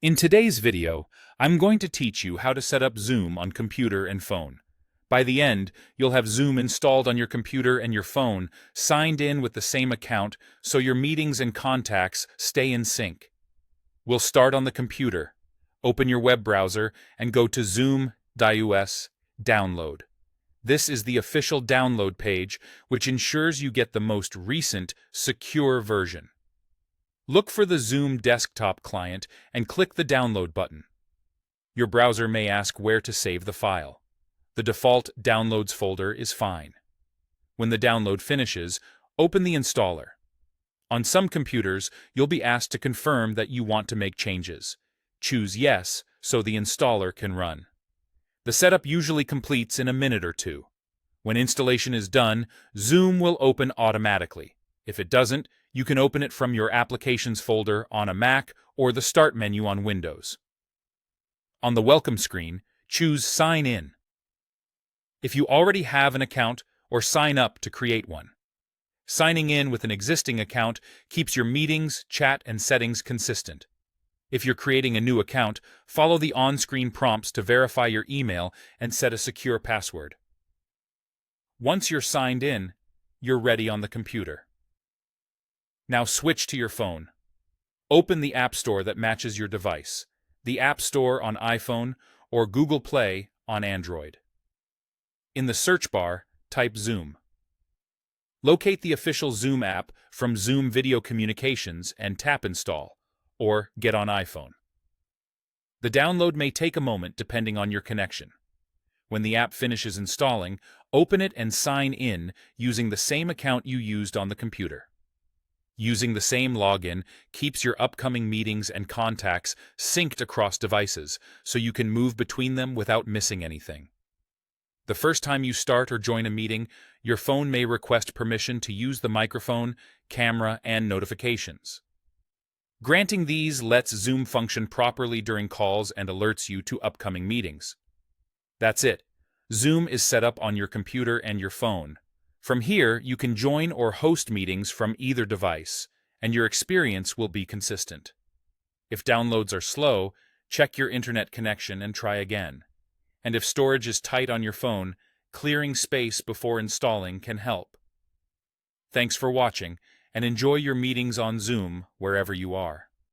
In today's video, I'm going to teach you how to set up Zoom on computer and phone. By the end, you'll have Zoom installed on your computer and your phone, signed in with the same account, so your meetings and contacts stay in sync. We'll start on the computer. Open your web browser and go to zoom.us download. This is the official download page, which ensures you get the most recent, secure version. Look for the Zoom desktop client and click the download button. Your browser may ask where to save the file. The default Downloads folder is fine. When the download finishes, open the installer. On some computers, you'll be asked to confirm that you want to make changes. Choose Yes so the installer can run. The setup usually completes in a minute or two. When installation is done, Zoom will open automatically. If it doesn't, you can open it from your Applications folder on a Mac or the Start menu on Windows. On the Welcome screen, choose Sign In. If you already have an account, or sign up to create one. Signing in with an existing account keeps your meetings, chat, and settings consistent. If you're creating a new account, follow the on-screen prompts to verify your email and set a secure password. Once you're signed in, you're ready on the computer. Now switch to your phone. Open the App Store that matches your device, the App Store on iPhone or Google Play on Android. In the search bar, type Zoom. Locate the official Zoom app from Zoom Video Communications and tap Install, or Get on iPhone. The download may take a moment depending on your connection. When the app finishes installing, open it and sign in using the same account you used on the computer. Using the same login keeps your upcoming meetings and contacts synced across devices, so you can move between them without missing anything. The first time you start or join a meeting, your phone may request permission to use the microphone, camera, and notifications. Granting these lets Zoom function properly during calls and alerts you to upcoming meetings. That's it. Zoom is set up on your computer and your phone. From here, you can join or host meetings from either device, and your experience will be consistent. If downloads are slow, check your internet connection and try again. And if storage is tight on your phone, clearing space before installing can help. Thanks for watching, and enjoy your meetings on Zoom wherever you are.